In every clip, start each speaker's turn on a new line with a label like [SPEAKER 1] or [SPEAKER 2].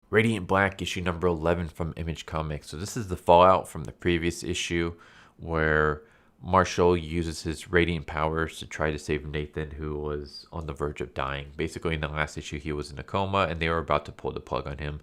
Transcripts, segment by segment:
[SPEAKER 1] Radiant Black, issue number 11 from Image Comics. So this is the fallout from the previous issue where Marshall uses his radiant powers to try to save Nathan, who was on the verge of dying. Basically, in the last issue, he was in a coma and they were about to pull the plug on him.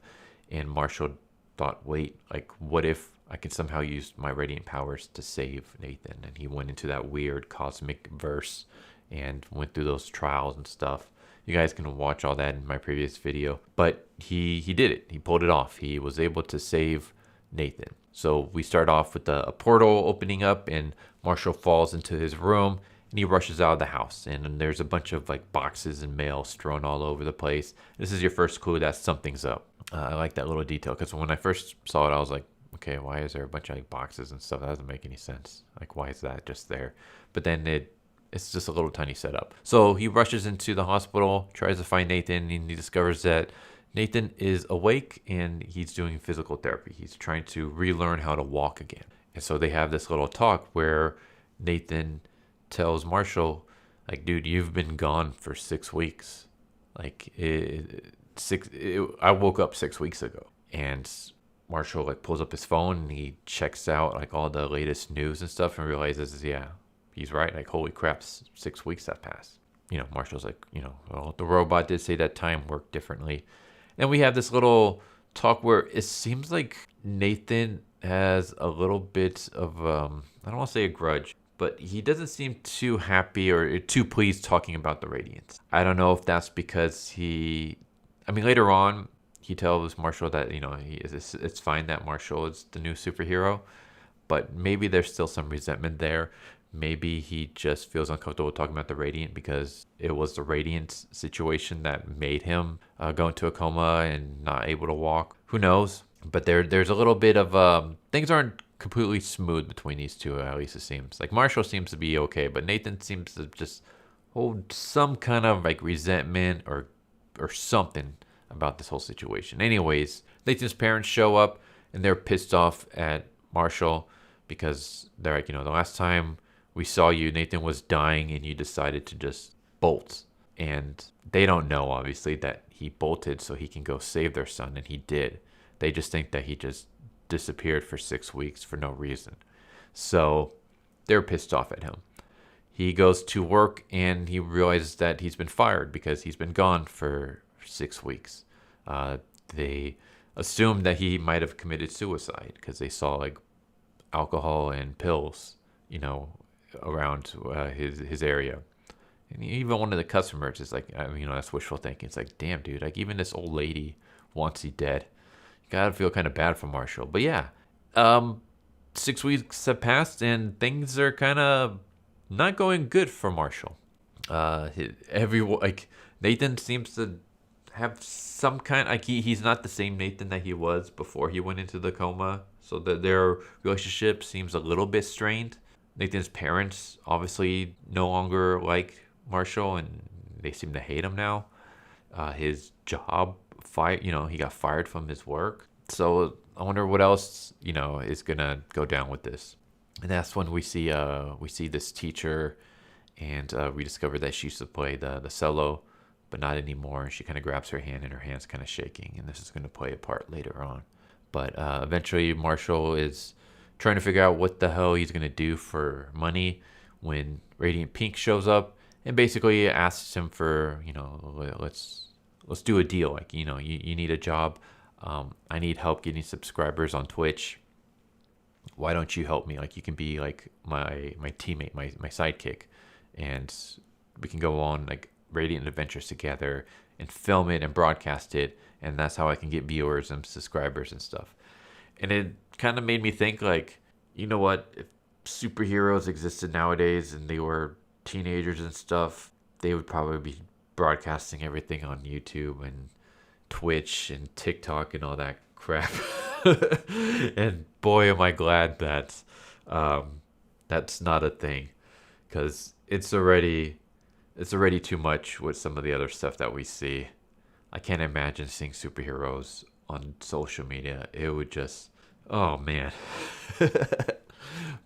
[SPEAKER 1] And Marshall thought, wait, like, what if I could somehow use my radiant powers to save Nathan? And he went into that weird cosmic verse and went through those trials and stuff. You guys can watch all that in my previous video. But he did it. He pulled it off. He was able to save Nathan. So we start off with a portal opening up and Marshall falls into his room and he rushes out of the house. And then there's a bunch of like boxes and mail strewn all over the place. This is your first clue that something's up. I like that little detail because when I first saw it, I was like, okay, why is there a bunch of like boxes and stuff? That doesn't make any sense. Like, why is that just there? But then it's just a little tiny setup. So he rushes into the hospital, tries to find Nathan, and he discovers that Nathan is awake and he's doing physical therapy. He's trying to relearn how to walk again. And so they have this little talk where Nathan tells Marshall, like, dude, you've been gone for 6 weeks. Like, I woke up 6 weeks ago. And Marshall like pulls up his phone and he checks out like all the latest news and stuff and realizes, yeah, he's right. Like, holy crap, 6 weeks have passed. You know, Marshall's like, well, the robot did say that time worked differently. And we have this little talk where it seems like Nathan has a little bit of, I don't want to say a grudge, but he doesn't seem too happy or too pleased talking about the Radiants. I don't know if that's because later on, he tells Marshall that, it's fine that Marshall is the new superhero, but maybe there's still some resentment there. Maybe he just feels uncomfortable talking about the Radiant because it was the Radiant situation that made him go into a coma and not able to walk. Who knows? But there's a little bit of things aren't completely smooth between these two, at least it seems. Like, Marshall seems to be okay, but Nathan seems to just hold some kind of like resentment or something about this whole situation. Anyways, Nathan's parents show up and they're pissed off at Marshall because they're like, the last time we saw you, Nathan was dying and you decided to just bolt. And they don't know, obviously, that he bolted so he can go save their son, and he did. They just think that he just disappeared for 6 weeks for no reason. So they're pissed off at him. He goes to work and he realizes that he's been fired because he's been gone for 6 weeks. They assumed that he might have committed suicide because they saw like alcohol and pills, around his area. And even one of the customers is like, that's wishful thinking. It's like, damn, dude, like even this old lady wants you dead. You gotta feel kind of bad for Marshall. But yeah, 6 weeks have passed and things are kind of not going good for Marshall. Nathan seems to have some kind, like he's not the same Nathan that he was before he went into the coma. So that their relationship seems a little bit strained. Nathan's parents obviously no longer like Marshall and they seem to hate him now. His job he got fired from his work. So I wonder what else, is gonna go down with this. And that's when we see this teacher and we discover that she used to play the cello, but not anymore. And she kind of grabs her hand and her hand's kind of shaking. And this is going to play a part later on. But eventually Marshall is trying to figure out what the hell he's going to do for money when Radiant Pink shows up and basically asks him for, let's do a deal. Like, you need a job. I need help getting subscribers on Twitch. Why don't you help me? Like, you can be like my teammate, my sidekick, and we can go on like Radiant adventures together and film it and broadcast it, and that's how I can get viewers and subscribers and stuff. And it kind of made me think, like, you know what, if superheroes existed nowadays and they were teenagers and stuff, they would probably be broadcasting everything on YouTube and Twitch and TikTok and all that crap. And boy, am I glad that that's not a thing, because it's already too much with some of the other stuff that we see. I can't imagine seeing superheroes on social media. It would just, oh man.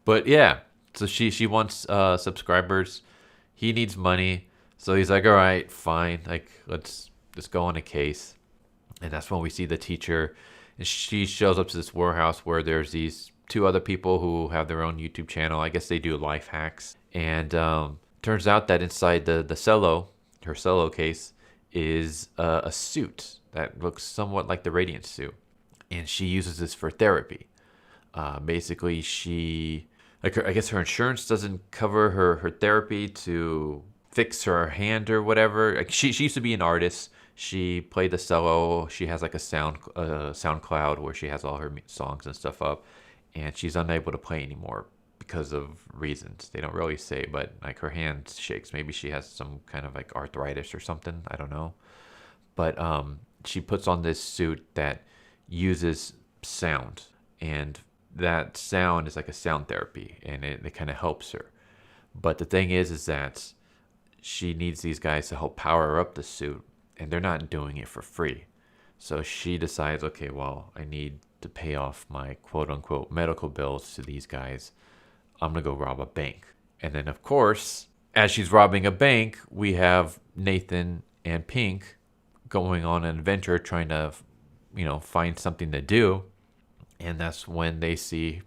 [SPEAKER 1] But yeah, so she wants subscribers. He needs money. So he's like, all right, fine. Like, let's go on a case. And that's when we see the teacher, and she shows up to this warehouse where there's these two other people who have their own YouTube channel. I guess they do life hacks. And turns out that inside the cello, her cello case, is a suit that looks somewhat like the Radiant suit. And she uses this for therapy. Basically, I guess her insurance doesn't cover her therapy to fix her hand or whatever. Like she used to be an artist. She played the cello. She has like a SoundCloud where she has all her songs and stuff up, and she's unable to play anymore because of reasons. They don't really say, but like her hand shakes. Maybe she has some kind of like arthritis or something. I don't know. But she puts on this suit that uses sound, and that sound is like a sound therapy, and it kind of helps her. But the thing is that she needs these guys to help power up the suit, and they're not doing it for free. So she decides, okay, well, I need to pay off my quote unquote medical bills to these guys. I'm gonna go rob a bank. And then, of course, as she's robbing a bank, we have Nathan and Pink going on an adventure trying to, find something to do. And that's when they see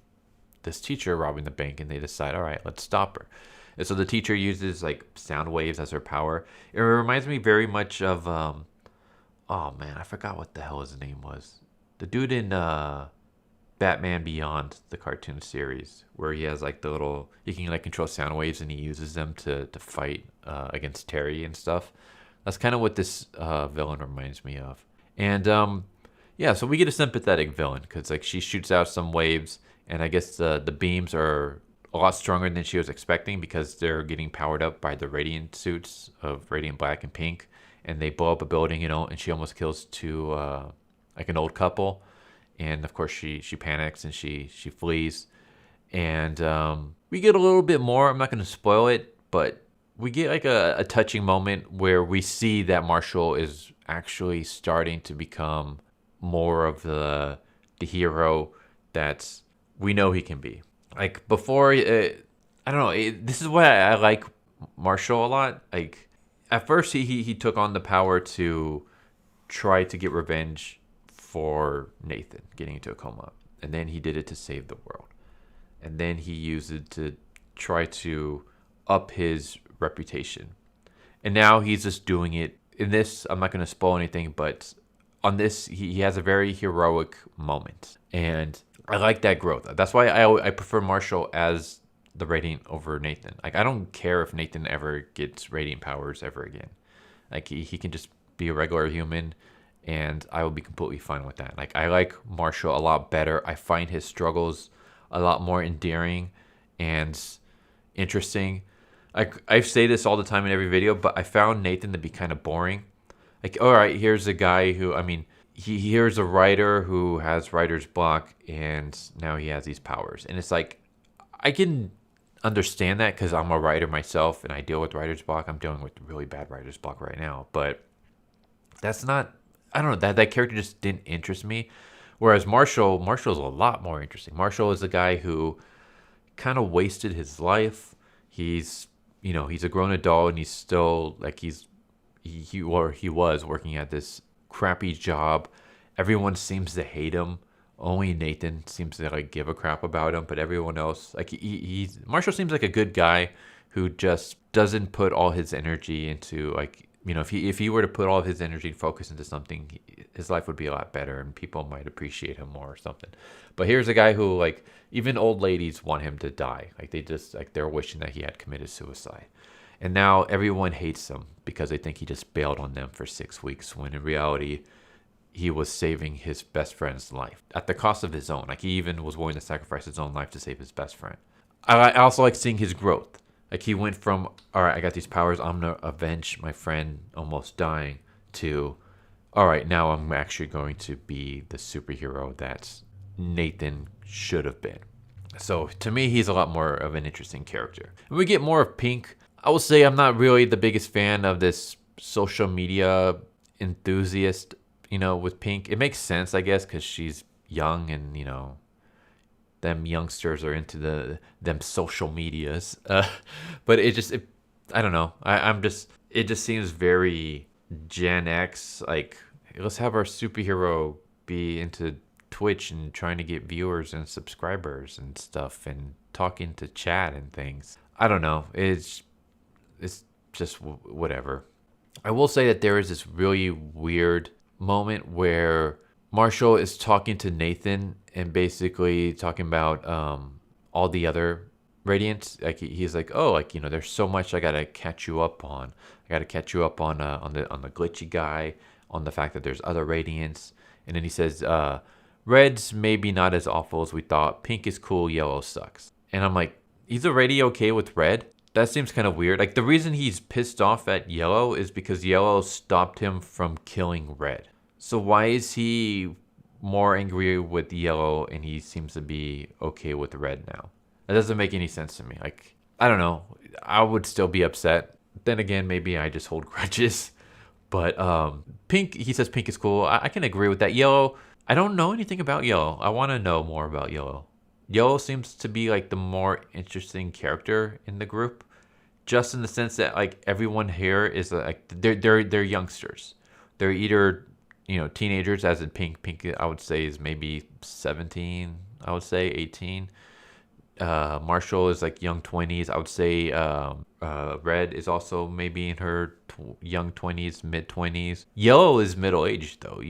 [SPEAKER 1] this teacher robbing the bank, and they decide, all right, let's stop her. And so the teacher uses like sound waves as her power. It reminds me very much of, oh man, I forgot what the hell his name was. The dude in Batman Beyond, the cartoon series, where he has like he can like control sound waves, and he uses them to fight against Terry and stuff. That's kind of what this villain reminds me of. And yeah, so we get a sympathetic villain because like she shoots out some waves, and I guess the beams are a lot stronger than she was expecting because they're getting powered up by the radiant suits of Radiant Black and Pink, and they blow up a building, and she almost kills two like an old couple, and of course she panics and she flees, and we get a little bit more. I'm not going to spoil it, but we get like a touching moment where we see that Marshall is actually starting to become more of the hero that we know he can be. Like before, I don't know. This is why I like Marshall a lot. Like at first, he took on the power to try to get revenge for Nathan getting into a coma, and then he did it to save the world, and then he used it to try to up his reputation, and now he's just doing it. In this, I'm not going to spoil anything, but on this, he has a very heroic moment, and I like that growth. That's why I prefer Marshall as the Radiant over Nathan. Like I don't care if Nathan ever gets Radiant powers ever again. Like he can just be a regular human, and I will be completely fine with that. Like I like Marshall a lot better. I find his struggles a lot more endearing and interesting. I say this all the time in every video, but I found Nathan to be kind of boring. Like, all right, here's a guy who, here's a writer who has writer's block, and now he has these powers. And it's like, I can understand that because I'm a writer myself, and I deal with writer's block. I'm dealing with really bad writer's block right now. But that's not, I don't know, that character just didn't interest me. Whereas Marshall's a lot more interesting. Marshall is a guy who kind of wasted his life. He's a grown adult, and he's still, like, he was working at this crappy job. Everyone seems to hate him. Only Nathan seems to like give a crap about him, but everyone else, like Marshall seems like a good guy who just doesn't put all his energy into like, if he were to put all of his energy and focus into something, his life would be a lot better, and people might appreciate him more or something. But here's a guy who, like, even old ladies want him to die. Like they're wishing that he had committed suicide. And now everyone hates him because they think he just bailed on them for 6 weeks, when in reality, he was saving his best friend's life at the cost of his own. Like he even was willing to sacrifice his own life to save his best friend. I also like seeing his growth. Like he went from, all right, I got these powers, I'm going to avenge my friend almost dying, to, all right, now I'm actually going to be the superhero that Nathan should have been. So to me, he's a lot more of an interesting character. And we get more of Pink. I will say I'm not really the biggest fan of this social media enthusiast, with Pink. It makes sense, I guess, because she's young, and, them youngsters are into them social medias. But I don't know. It just seems very Gen X. Like let's have our superhero be into Twitch and trying to get viewers and subscribers and stuff and talking to chat and things. I don't know. It's just whatever. I will say that there is this really weird moment where Marshall is talking to Nathan and basically talking about all the other Radiants. Like he's like, oh, like there's so much I gotta catch you up on. I gotta catch you up on the glitchy guy, on the fact that there's other Radiants, and then he says, red's maybe not as awful as we thought. Pink is cool. Yellow sucks. And I'm like, he's already okay with red? That seems kind of weird. Like the reason he's pissed off at yellow is because yellow stopped him from killing red. So why is he more angry with yellow and he seems to be okay with red now? That doesn't make any sense to me. Like, I don't know. I would still be upset. Then again, maybe I just hold grudges. But pink, he says pink is cool. I can agree with that. Yellow, I don't know anything about yellow. I want to know more about yellow. Yellow seems to be like the more interesting character in the group, just in the sense that like everyone here is like they're youngsters. They're either teenagers, as in Pink. Pink I would say is maybe 17. I would say 18. Marshall is like young 20s. I would say Red is also maybe in her young 20s, mid 20s. Yellow is middle aged though.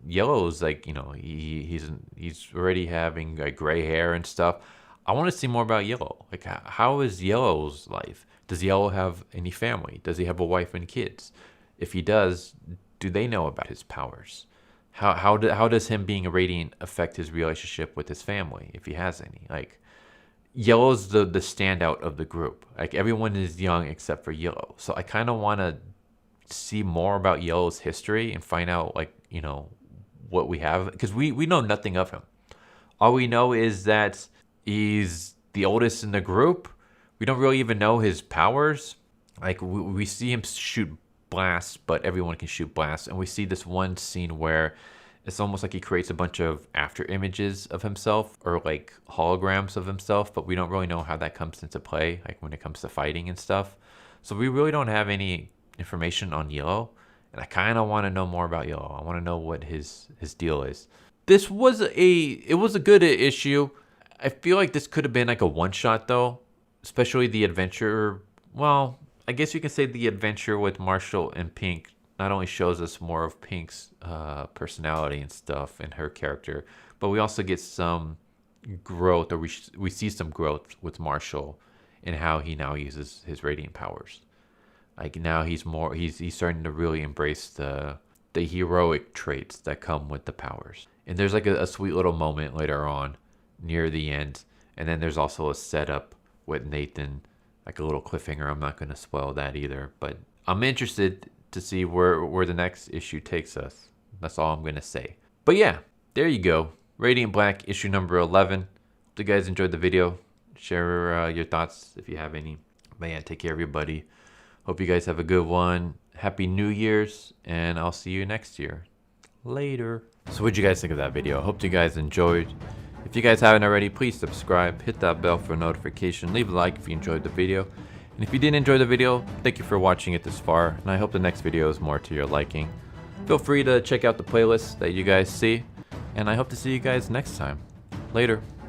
[SPEAKER 1] Yellow is like he's already having like gray hair and stuff. I want to see more about Yellow. Like how is Yellow's life? Does Yellow have any family? Does he have a wife and kids? If he does, do they know about his powers? How does him being a Radiant affect his relationship with his family, if he has any? Like Yellow's the standout of the group. Like everyone is young except for Yellow. So I kind of want to see more about Yellow's history and find out like what we have, because we know nothing of him. All we know is that he's the oldest in the group. We don't really even know his powers. Like we see him shoot blasts, but everyone can shoot blasts. And we see this one scene where it's almost like he creates a bunch of after images of himself or like holograms of himself, but we don't really know how that comes into play, like when it comes to fighting and stuff. So we really don't have any information on Yellow. And I kind of want to know more about Yellow. I want to know what his deal is. This was a good issue. I feel like this could have been like a one shot though, especially the adventure. Well, I guess you can say the adventure with Marshall and Pink not only shows us more of Pink's personality and stuff and her character, but we also get some growth, or we see some growth with Marshall in how he now uses his Radiant powers. Like now he's starting to really embrace the heroic traits that come with the powers. And there's like a sweet little moment later on near the end. And then there's also a setup with Nathan, like a little cliffhanger. I'm not going to spoil that either, but I'm interested to see where the next issue takes us. That's all I'm going to say. But yeah, there you go. Radiant Black issue number 11. Hope you guys enjoyed the video. Share your thoughts if you have any. But yeah, take care everybody. Hope you guys have a good one. Happy New Year's, and I'll see you next year. Later. So what'd you guys think of that video? Hope you guys enjoyed. If you guys haven't already, please subscribe, hit that bell for a notification, leave a like if you enjoyed the video. And if you didn't enjoy the video, thank you for watching it this far, and I hope the next video is more to your liking. Feel free to check out the playlist that you guys see, and I hope to see you guys next time. Later.